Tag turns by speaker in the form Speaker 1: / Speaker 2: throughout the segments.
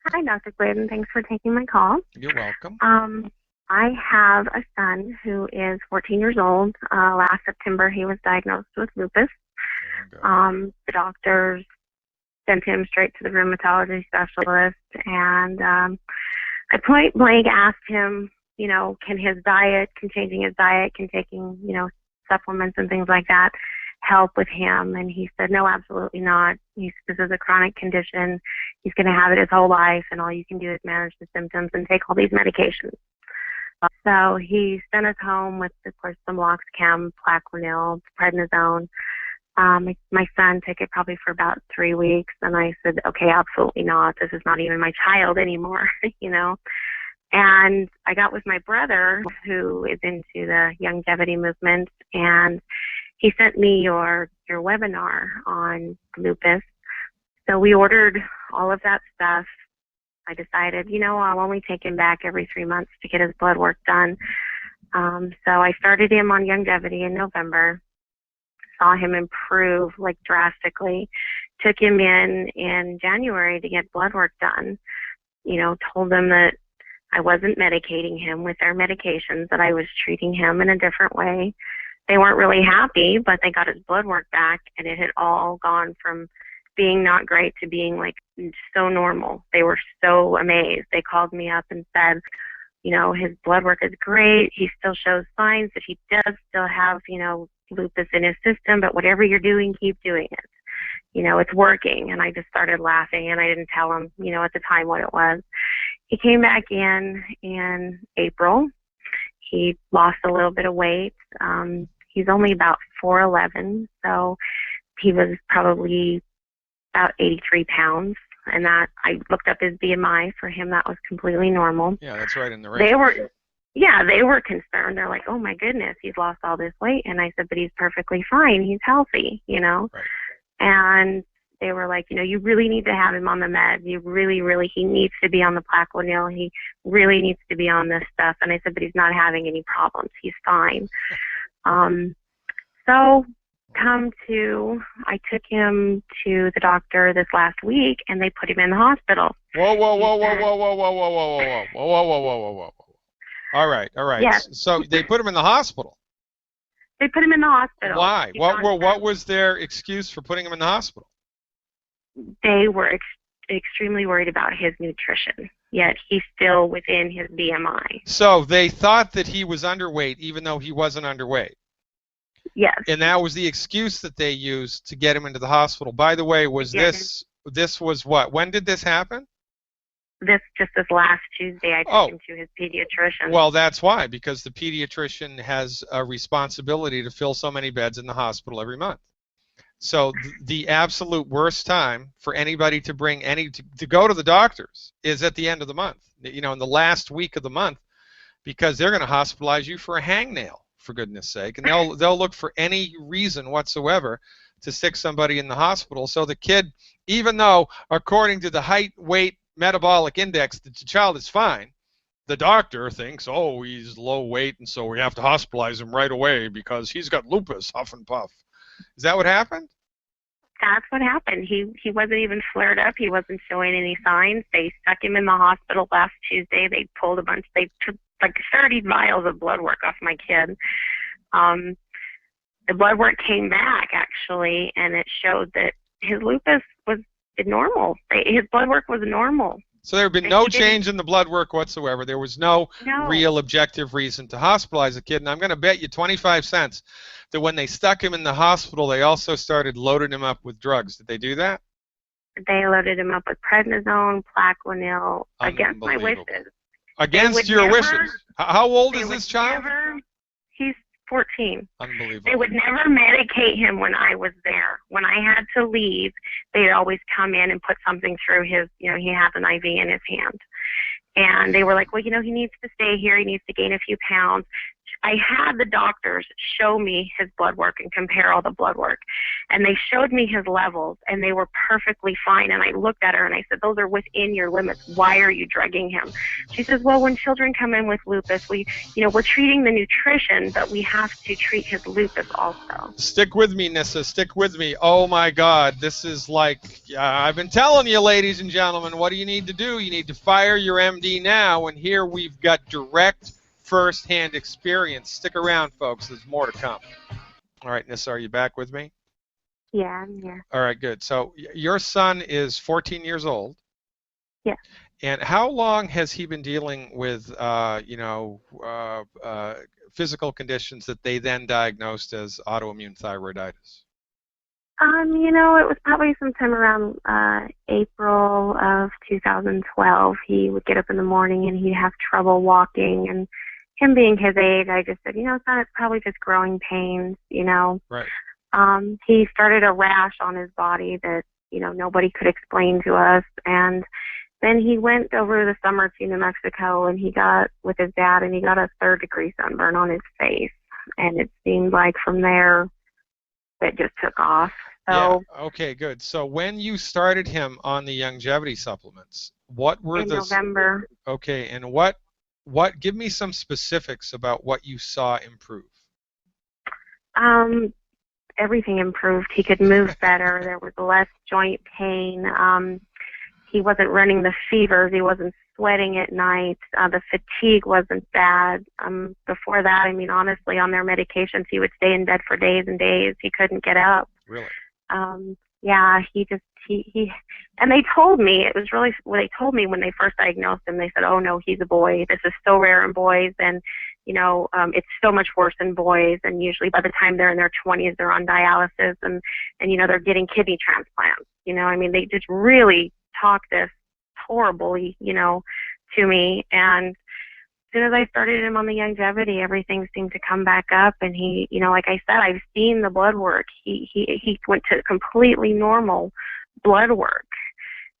Speaker 1: Hi, Dr. Glidden. Thanks for taking my call.
Speaker 2: You're welcome.
Speaker 1: I have a son who is 14 years old. Last September, he was diagnosed with lupus.
Speaker 2: Okay.
Speaker 1: The doctors sent him straight to the rheumatology specialist, and I point blank asked him, can changing his diet, can taking, supplements and things like that help with him? And he said, no, absolutely not. This is a chronic condition. He's going to have it his whole life, and all you can do is manage the symptoms and take all these medications. So he sent us home with, of course, some Loxchem, Plaquenil, prednisone. My son took it probably for about 3 weeks, and I said, okay, absolutely not. This is not even my child anymore, And I got with my brother, who is into the Youngevity movement, and he sent me your webinar on lupus. So we ordered all of that stuff. I decided, I'll only take him back every 3 months to get his blood work done. So I started him on Youngevity in November, saw him improve drastically, took him in January to get blood work done, told them that I wasn't medicating him with their medications, that I was treating him in a different way. They weren't really happy, but they got his blood work back, and it had all gone from being not great to being so normal. They were so amazed. They called me up and said, his blood work is great. He still shows signs that he does still have, lupus in his system, but whatever you're doing, keep doing it. It's working. And I just started laughing, and I didn't tell him, at the time what it was. He came back in April. He lost a little bit of weight. He's only about 4'11", so he was probably about 83 pounds. And that, I looked up his BMI. For him, that was completely normal.
Speaker 2: Yeah, that's right in the range.
Speaker 1: They were concerned. They're like, oh my goodness, he's lost all this weight. And I said, but he's perfectly fine. He's healthy,
Speaker 2: Right.
Speaker 1: And they were like, you really need to have him on the meds. You really, really, he needs to be on the Plaquenil. He really needs to be on this stuff. And I said, but he's not having any problems. He's fine. So I took him to the doctor this last week, and they put him in the hospital.
Speaker 2: Whoa. All right.
Speaker 1: Yes.
Speaker 2: So they put him in the hospital.
Speaker 1: They put him in the hospital.
Speaker 2: Why? What was their excuse for putting him in the hospital?
Speaker 1: They were extremely worried about his nutrition, yet he's still within his BMI.
Speaker 2: So they thought that he was underweight, even though he wasn't underweight.
Speaker 1: Yes.
Speaker 2: And that was the excuse that they used to get him into the hospital. By the way, this was what? When did this happen?
Speaker 1: This last Tuesday, I took him to his pediatrician.
Speaker 2: Well, that's why, because the pediatrician has a responsibility to fill so many beds in the hospital every month. So the absolute worst time for anybody to bring to go to the doctors is at the end of the month, in the last week of the month, because they're going to hospitalize you for a hangnail, for goodness sake, and they'll look for any reason whatsoever to stick somebody in the hospital. So the kid, even though according to the height, weight, metabolic index, the child is fine, the doctor thinks, oh, he's low weight, and so we have to hospitalize him right away because he's got lupus, huff and puff. Is that what happened?
Speaker 1: That's what happened. He wasn't even flared up. He wasn't showing any signs. They stuck him in the hospital last Tuesday. They took 30 vials of blood work off my kid. The blood work came back, actually, and it showed that his lupus was normal. His blood work was normal.
Speaker 2: So there had been no change in the blood work whatsoever. There was no real objective reason to hospitalize a kid. And I'm going to bet you 25 cents that when they stuck him in the hospital, they also started loading him up with drugs. Did they do that?
Speaker 1: They loaded him up with prednisone, Plaquenil, against my wishes.
Speaker 2: Against your wishes? How old is this child?
Speaker 1: He's 14.
Speaker 2: Unbelievable.
Speaker 1: They would never medicate him when I was there. When I had to leave, they'd always come in and put something through his, he has an IV in his hand. And they were like, well, he needs to stay here. He needs to gain a few pounds. I had the doctors show me his blood work and compare all the blood work. And they showed me his levels, and they were perfectly fine. And I looked at her and I said, those are within your limits. Why are you drugging him? She says, well, when children come in with lupus, we're treating the nutrition, but we have to treat his lupus also.
Speaker 2: Stick with me, Nissa. Stick with me. Oh, my God. This is like, I've been telling you, ladies and gentlemen, what do you need to do? You need to fire your MD now. And here we've got direct first-hand experience. Stick around, folks. There's more to come. All right, Nissa, are you back with me?
Speaker 1: Yeah, I'm here.
Speaker 2: All right, good. So your son is 14 years old.
Speaker 1: Yeah.
Speaker 2: And how long has he been dealing with, physical conditions that they then diagnosed as autoimmune thyroiditis?
Speaker 1: It was probably sometime around April of 2012. He would get up in the morning and he'd have trouble walking, and him being his age, I just said, it's probably just growing pains,
Speaker 2: Right.
Speaker 1: He started a rash on his body that, nobody could explain to us. And then he went over the summer to New Mexico, and he got with his dad, and he got a 3rd-degree sunburn on his face. And it seemed like from there, it just took off. So,
Speaker 2: yeah. Okay, good. So when you started him on the Youngevity supplements, what were
Speaker 1: in November.
Speaker 2: Okay, and give me some specifics about what you saw improve.
Speaker 1: Everything improved. He could move better. There was less joint pain. He wasn't running the fevers. He wasn't sweating at night. The fatigue wasn't bad. Before that, honestly, on their medications, he would stay in bed for days and days. He couldn't get up.
Speaker 2: Really?
Speaker 1: Yeah, and they told me, it was really, what they told me when they first diagnosed him, they said, oh no, he's a boy. This is so rare in boys, and, it's so much worse in boys, and usually by the time they're in their 20s, they're on dialysis, and they're getting kidney transplants. They just really talked this horribly, to me, and as soon as I started him on the Youngevity, everything seemed to come back up, and he, like I said, I've seen the blood work. He went to completely normal blood work.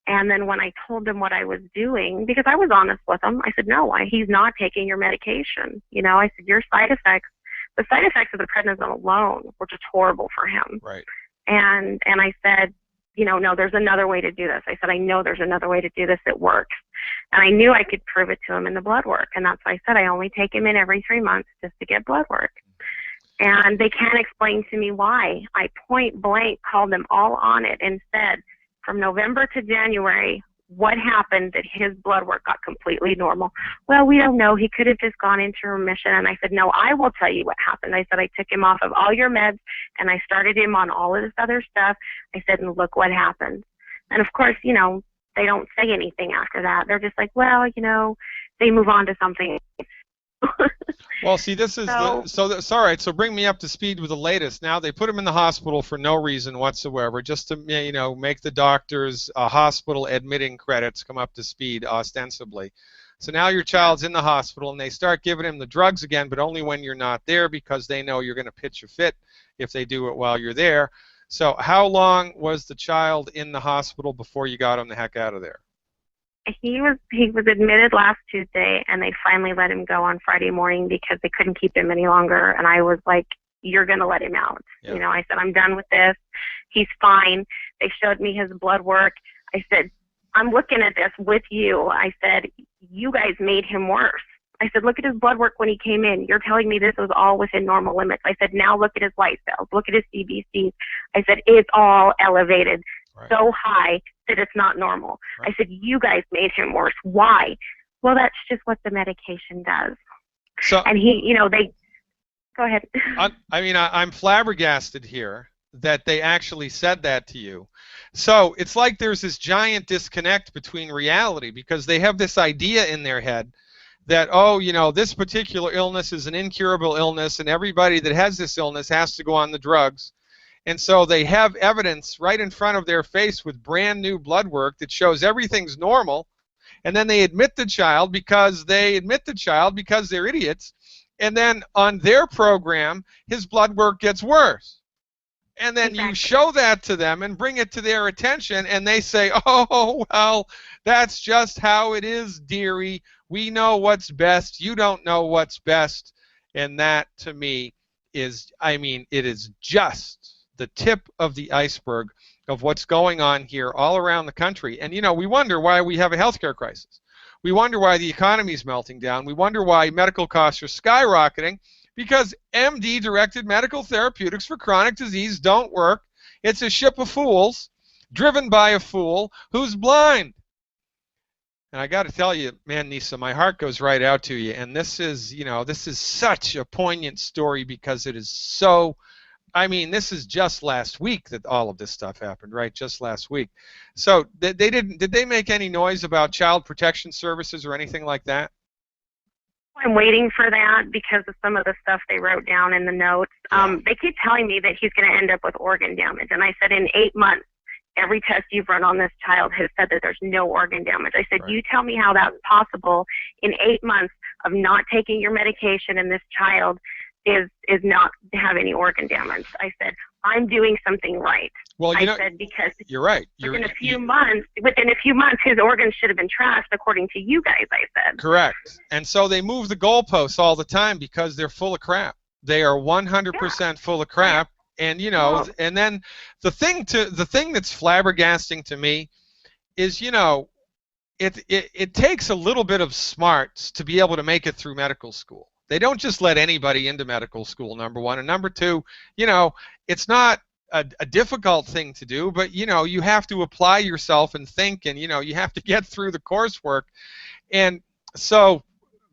Speaker 1: And then when I told him what I was doing, because I was honest with him, I said, no, he's not taking your medication. I said, the side effects of the prednisone alone were just horrible for him.
Speaker 2: Right.
Speaker 1: And I said, no, there's another way to do this. I said, I know there's another way to do this. It works. And I knew I could prove it to him in the blood work. And that's why I said I only take him in every 3 months just to get blood work. And they can't explain to me why. I point blank called them all on it and said, from November to January, what happened that his blood work got completely normal? Well, we don't know. He could have just gone into remission. And I said, no, I will tell you what happened. I said, I took him off of all your meds, and I started him on all of this other stuff. I said, and look what happened. And of course, they don't say anything after that. They're just like, well, they move on to something.
Speaker 2: Well, see, this is all right. So bring me up to speed with the latest. Now they put him in the hospital for no reason whatsoever, just to make the doctor's hospital admitting credits come up to speed ostensibly. So now your child's in the hospital, and they start giving him the drugs again, but only when you're not there, because they know you're going to pitch a fit if they do it while you're there. So how long was the child in the hospital before you got him the heck out of there?
Speaker 1: He was admitted last Tuesday, and they finally let him go on Friday morning because they couldn't keep him any longer. And I was like, you're going to let him out.
Speaker 2: Yeah.
Speaker 1: I said, I'm done with this. He's fine. They showed me his blood work. I said, I'm looking at this with you. I said, you guys made him worse. I said, look at his blood work when he came in. You're telling me this was all within normal limits. I said, now look at his white cells. Look at his CBCs. I said, it's all elevated. Right. So high that it's not normal. Right. I said, you guys made him worse. Why? Well, that's just what the medication does.
Speaker 2: So,
Speaker 1: and they go ahead.
Speaker 2: I'm flabbergasted here that they actually said that to you. So it's like there's this giant disconnect between reality, because they have this idea in their head that, this particular illness is an incurable illness, and everybody that has this illness has to go on the drugs. And so they have evidence right in front of their face with brand new blood work that shows everything's normal, and then they admit the child because they're idiots, and then on their program his blood work gets worse. And then you show that to them and bring it to their attention, and they say, oh, well, that's just how it is, dearie. We know what's best. You don't know what's best. And that, to me, is, I mean, it is just the tip of the iceberg of what's going on here all around the country. And, you know, we wonder why we have a healthcare crisis. We wonder why the economy is melting down. We wonder why medical costs are skyrocketing, because MD-directed medical therapeutics for chronic disease don't work. It's a ship of fools driven by a fool who's blind. And I got to tell you, man, Nisa, my heart goes right out to you. And this is, you know, this is such a poignant story because it is so, I mean, this is just last week that all of this stuff happened, right? Just last week. So did they make any noise about child protection services or anything like that?
Speaker 1: I'm waiting for that because of some of the stuff they wrote down in the notes.
Speaker 2: Yeah.
Speaker 1: They keep telling me that he's going to end up with organ damage. And I said, in 8 months, every test you've run on this child has said that there's no organ damage. I said,
Speaker 2: Right.
Speaker 1: You tell me how that's possible in 8 months of not taking your medication, and this child is not to have any organ damage. I said, I'm doing something right.
Speaker 2: Well, you know,
Speaker 1: said, because
Speaker 2: you're right.
Speaker 1: within a few months, his organs should have been trashed, according to you guys, I said.
Speaker 2: Correct. And so they move the goalposts all the time because they're full of crap. They are 100% full of crap. And, you know, and then the thing that's flabbergasting to me is, you know, it takes a little bit of smarts to be able to make it through medical school. They don't just let anybody into medical school, number one. And number two, you know, it's not a difficult thing to do, but, you know, you have to apply yourself and think, and, you know, you have to get through the coursework. And so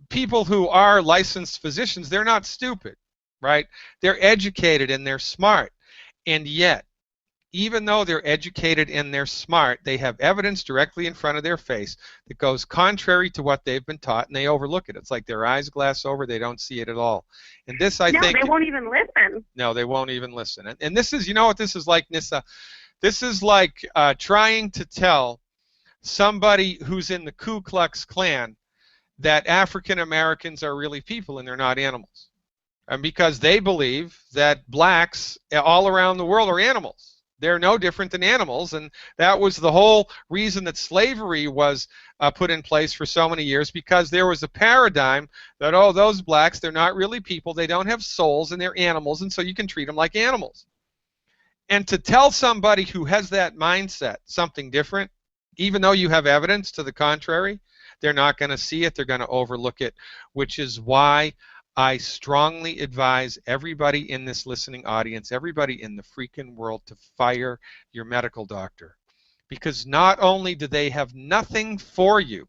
Speaker 2: people who are licensed physicians, they're not stupid, right? They're educated and they're smart. And yet, even though they're educated and they're smart, they have evidence directly in front of their face that goes contrary to what they've been taught, and they overlook it. It's like their eyes glass over, they don't see it at all. And this, I think...
Speaker 1: No, they won't even listen.
Speaker 2: No, they won't even listen. And this is, you know what this is like, Nissa? This is like trying to tell somebody who's in the Ku Klux Klan that African Americans are really people and they're not animals. And because they believe that blacks all around the world are animals. They're no different than animals, and that was the whole reason that slavery was put in place for so many years, because there was a paradigm that, oh, those blacks, they're not really people, they don't have souls, and they're animals, and so you can treat them like animals. And to tell somebody who has that mindset something different, even though you have evidence to the contrary, they're not going to see it, they're going to overlook it, which is why I strongly advise everybody in this listening audience, everybody in the freaking world, to fire your medical doctor. Because not only do they have nothing for you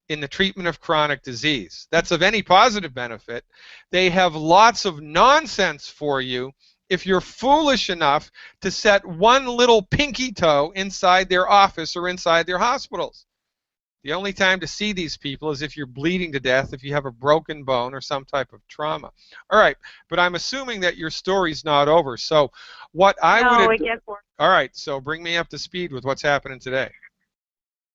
Speaker 2: in the treatment of chronic disease that's of any positive benefit, they have lots of nonsense for you if you're foolish enough to set one little pinky toe inside their office or inside their hospitals. The only time to see these people is if you're bleeding to death, if you have a broken bone or some type of trauma. All right, but I'm assuming that your story's not over. So what I would...
Speaker 1: it gets worse.
Speaker 2: All right, so bring me up to speed with what's happening today.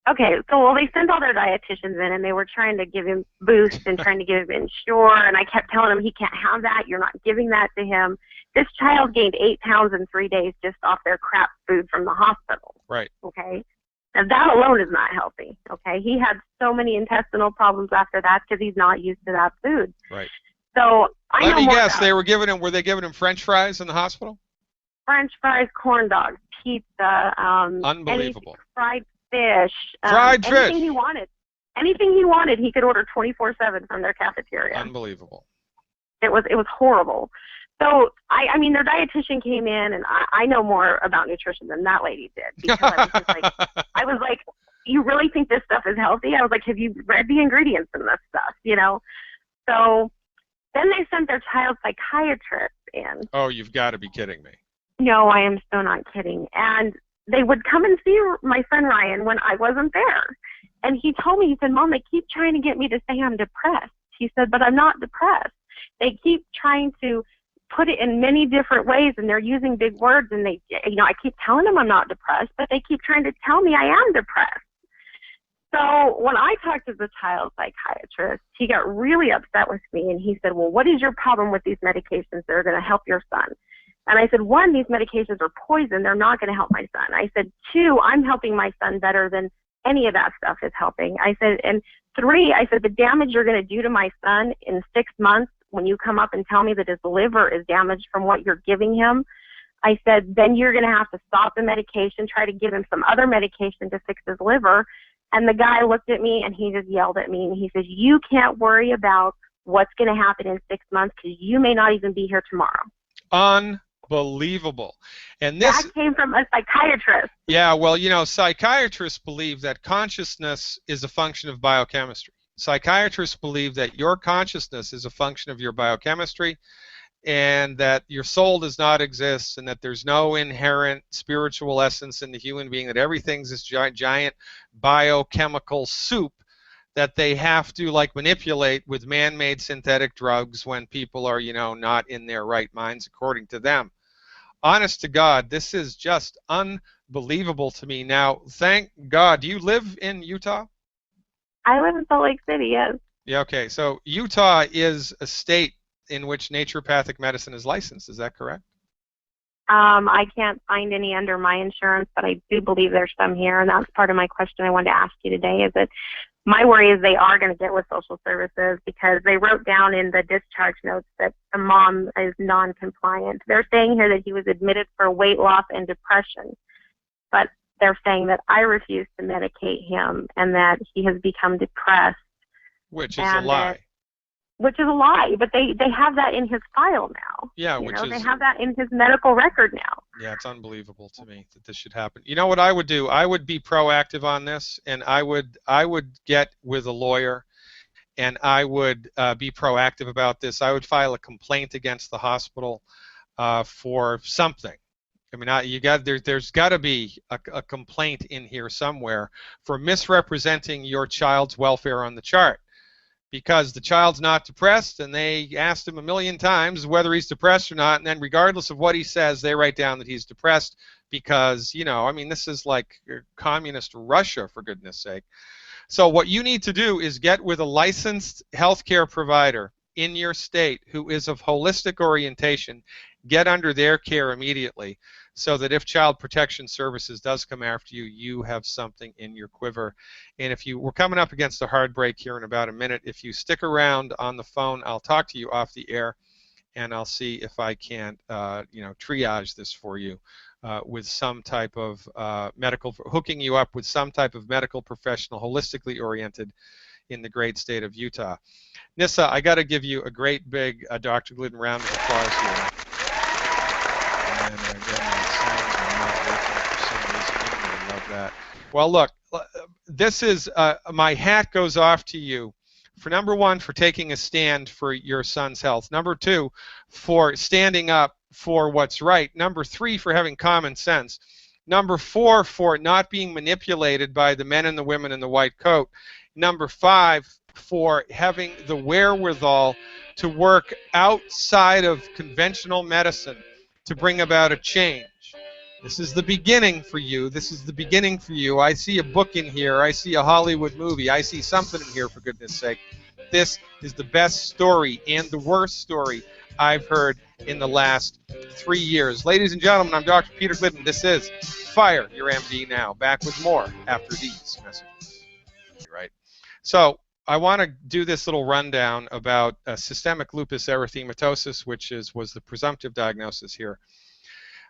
Speaker 1: Okay, so they sent all their dietitians in, and they were trying to give him Boost and trying to give him Ensure, and I kept telling him he can't have that. You're not giving that to him. This child gained 8 pounds in 3 days just off their crap food from the hospital.
Speaker 2: Right.
Speaker 1: Okay. Now, that alone is not healthy, okay? He had so many intestinal problems after that because he's not used to that food.
Speaker 2: Right.
Speaker 1: So I
Speaker 2: Let me guess, were they giving him French fries in the hospital?
Speaker 1: French fries, corn dogs, pizza,
Speaker 2: unbelievable.
Speaker 1: Fried fish.
Speaker 2: Fried
Speaker 1: anything
Speaker 2: fish.
Speaker 1: he wanted. Anything he wanted, he could order 24/7 from their cafeteria.
Speaker 2: Unbelievable.
Speaker 1: It was horrible. So, I mean, their dietitian came in, and I know more about nutrition than that lady did. Because I was like, you really think this stuff is healthy? I was like, have you read the ingredients in this stuff, you know? So then they sent their child psychiatrist in.
Speaker 2: Oh, you've got to be kidding me.
Speaker 1: No, I am so not kidding. And they would come and see my friend Ryan when I wasn't there. And he told me, he said, Mom, they keep trying to get me to say I'm depressed. He said, but I'm not depressed. They keep trying to put it in many different ways, and they're using big words, and they, you know, I keep telling them I'm not depressed, but they keep trying to tell me I am depressed. So when I talked to the child psychiatrist, he got really upset with me, and he said, well, what is your problem with these medications that are going to help your son? And I said, 1, these medications are poison. They're not going to help my son. I said, 2, I'm helping my son better than any of that stuff is helping. I said, and 3, I said, the damage you're going to do to my son in 6 months when you come up and tell me that his liver is damaged from what you're giving him, I said, then you're going to have to stop the medication, try to give him some other medication to fix his liver. And the guy looked at me and he just yelled at me and he says, you can't worry about what's going to happen in 6 months because you may not even be here tomorrow.
Speaker 2: Unbelievable. And this
Speaker 1: that came from a psychiatrist.
Speaker 2: Yeah, well, you know, psychiatrists believe that consciousness is a function of biochemistry. Psychiatrists believe that your consciousness is a function of your biochemistry, and that your soul does not exist, and that there's no inherent spiritual essence in the human being, that everything's this giant biochemical soup that they have to like manipulate with man-made synthetic drugs when people are, you know, not in their right minds according to them. Honest to God, this is just unbelievable to me. Now, thank God, do you live in Utah?
Speaker 1: I live in Salt Lake City, yes.
Speaker 2: Yeah, okay. So Utah is a state in which naturopathic medicine is licensed. Is that correct?
Speaker 1: I can't find any under my insurance, but I do believe there's some here, and that's part of my question I wanted to ask you today, is that my worry is they are going to get with social services because they wrote down in the discharge notes that the mom is non-compliant. They're saying here that he was admitted for weight loss and depression, but they're saying that I refuse to medicate him and that he has become depressed.
Speaker 2: Which is a lie.
Speaker 1: Which is a lie, but they have that in his file now.
Speaker 2: Yeah,
Speaker 1: they have that in his medical record now.
Speaker 2: Yeah, it's unbelievable to me that this should happen. You know what I would do? I would be proactive on this, and I would get with a lawyer, and I would be proactive about this. I would file a complaint against the hospital for something. I mean, there's got to be a complaint in here somewhere for misrepresenting your child's welfare on the chart. Because the child's not depressed, and they asked him a million times whether he's depressed or not, and then regardless of what he says, they write down that he's depressed because, you know, I mean, this is like communist Russia, for goodness sake. So what you need to do is get with a licensed healthcare provider in your state who is of holistic orientation, get under their care immediately, so that if Child Protection Services does come after you, you have something in your quiver. And if we're coming up against a hard break here in about a minute. If you stick around on the phone, I'll talk to you off the air, and I'll see if I can't, you know, triage this for you with some type of hooking you up with some type of medical professional, holistically oriented, in the great state of Utah. Nissa, I got to give you a great big Dr. Glidden round of applause here. And again, my sounds are not working for some reason. I love that. Well, look, this is my hat goes off to you for, number one, for taking a stand for your son's health. Number two, for standing up for what's right. Number three, for having common sense. Number four, for not being manipulated by the men and the women in the white coat. Number five, for having the wherewithal to work outside of conventional medicine to bring about a change. This is the beginning for you. This is the beginning for you. I see a book in here. I see a Hollywood movie. I see something in here, for goodness sake. This is the best story and the worst story I've heard in the last 3 years. Ladies and gentlemen, I'm Dr. Peter Glidden. This is Fire Your MD Now. Back with more after these messages. Right. So I want to do this little rundown about systemic lupus erythematosus, which was the presumptive diagnosis here.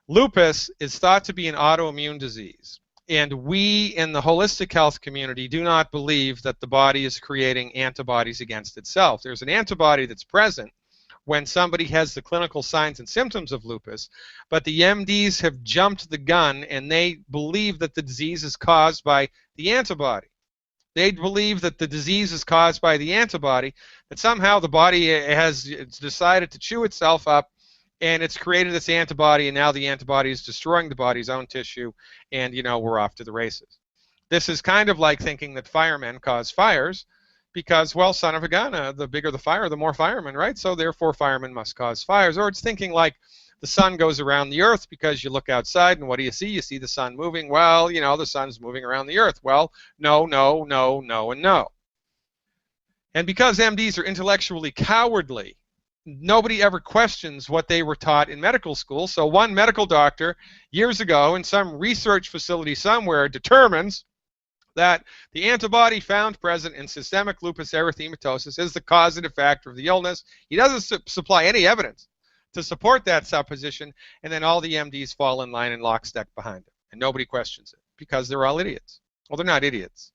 Speaker 2: Lupus is thought to be an autoimmune disease, and we in the holistic health community do not believe that the body is creating antibodies against itself. There's an antibody that's present when somebody has the clinical signs and symptoms of lupus, but the MDs have jumped the gun and they believe that the disease is caused by the antibody. They believe that the disease is caused by the antibody, that somehow the body has decided to chew itself up, and it's created this antibody, and now the antibody is destroying the body's own tissue, and, you know, we're off to the races. This is kind of like thinking that firemen cause fires because, well, son of a gun, the bigger the fire, the more firemen, right? So therefore firemen must cause fires. Or it's thinking like the sun goes around the earth because you look outside and what do you see? You see the sun moving. Well, you know, the sun's moving around the earth. Well, no, no, no, no, and no. And because MDs are intellectually cowardly, nobody ever questions what they were taught in medical school. So one medical doctor years ago in some research facility somewhere determines that the antibody found present in systemic lupus erythematosus is the causative factor of the illness. He doesn't supply any evidence to support that supposition, and then all the MDs fall in line and lockstep behind him, and nobody questions it because they're all idiots. Well, they're not idiots,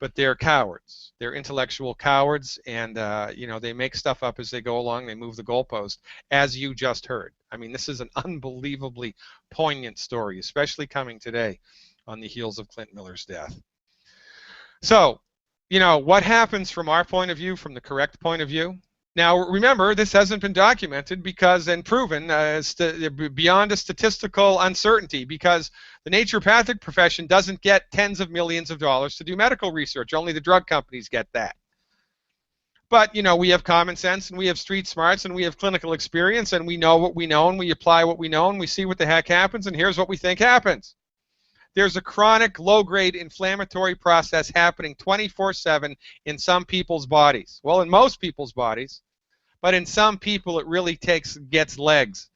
Speaker 2: but they're cowards. They're intellectual cowards, and you know, they make stuff up as they go along. They move the goalpost, as you just heard. I mean, this is an unbelievably poignant story, especially coming today on the heels of Clint Miller's death. So, you know, what happens from our point of view, from the correct point of view? Now, remember, this hasn't been documented because and proven beyond a statistical uncertainty, because the naturopathic profession doesn't get tens of millions of dollars to do medical research. Only the drug companies get that. But, you know, we have common sense, and we have street smarts, and we have clinical experience, and we know what we know, and we apply what we know, and we see what the heck happens, and here's what we think happens. There's a chronic low-grade inflammatory process happening 24/7 in some people's bodies. Well, in most people's bodies, but in some people it really gets legs.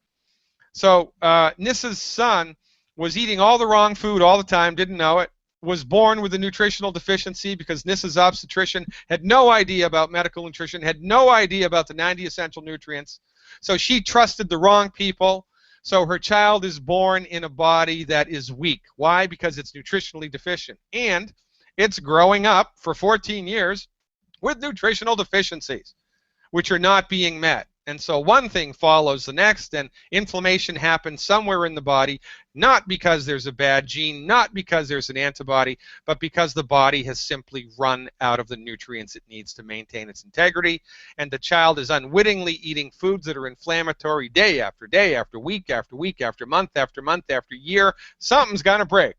Speaker 2: So Nissa's son was eating all the wrong food all the time, didn't know it, was born with a nutritional deficiency because Nissa's obstetrician had no idea about medical nutrition, had no idea about the 90 essential nutrients. So she trusted the wrong people. So her child is born in a body that is weak. Why? Because it's nutritionally deficient. And it's growing up for 14 years with nutritional deficiencies, which are not being met. And so one thing follows the next, and inflammation happens somewhere in the body, not because there's a bad gene, not because there's an antibody, but because the body has simply run out of the nutrients it needs to maintain its integrity, and the child is unwittingly eating foods that are inflammatory day after day, after week, after week, after month, after year. Something's going to break.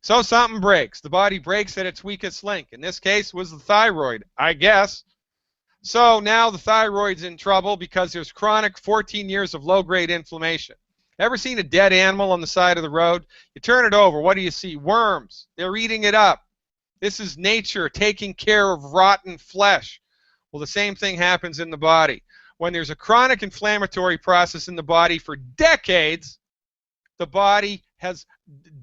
Speaker 2: So something breaks. The body breaks at its weakest link. In this case was the thyroid, I guess. So now the thyroid's in trouble because there's chronic 14 years of low-grade inflammation. Ever seen a dead animal on the side of the road? You turn it over, what do you see? Worms. They're eating it up. This is nature taking care of rotten flesh. Well, the same thing happens in the body. When there's a chronic inflammatory process in the body for decades, the body has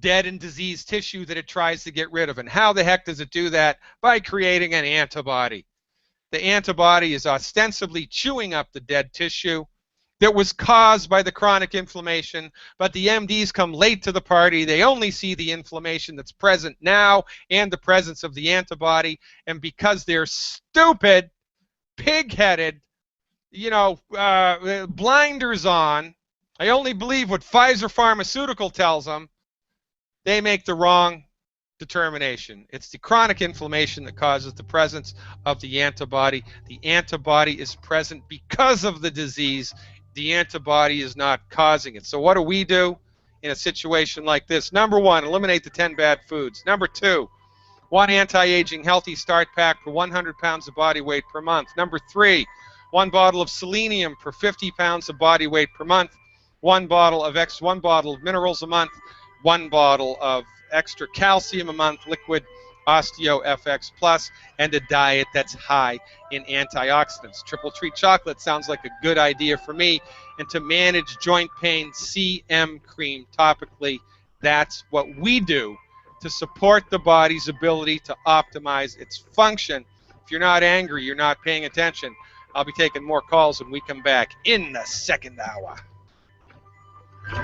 Speaker 2: dead and diseased tissue that it tries to get rid of. And how the heck does it do that? By creating an antibody. The antibody is ostensibly chewing up the dead tissue that was caused by the chronic inflammation, but the MDs come late to the party. They only see the inflammation that's present now and the presence of the antibody, and because they're stupid, pig-headed, you know, blinders on, I only believe what Pfizer Pharmaceutical tells them, they make the wrong determination. It's the chronic inflammation that causes the presence of the antibody. The antibody is present because of the disease. The antibody is not causing it. So what do we do in a situation like this? Number one, eliminate the 10 bad foods. Number two, one anti-aging healthy start pack for 100 pounds of body weight per month. Number three, one bottle of selenium per 50 pounds of body weight per month. One bottle of minerals a month. One bottle of extra calcium a month, liquid Osteo FX Plus, and a diet that's high in antioxidants. Triple Treat chocolate sounds like a good idea for me. And to manage joint pain, CM cream topically. That's what we do to support the body's ability to optimize its function. If you're not angry, you're not paying attention. I'll be taking more calls when we come back in the second hour.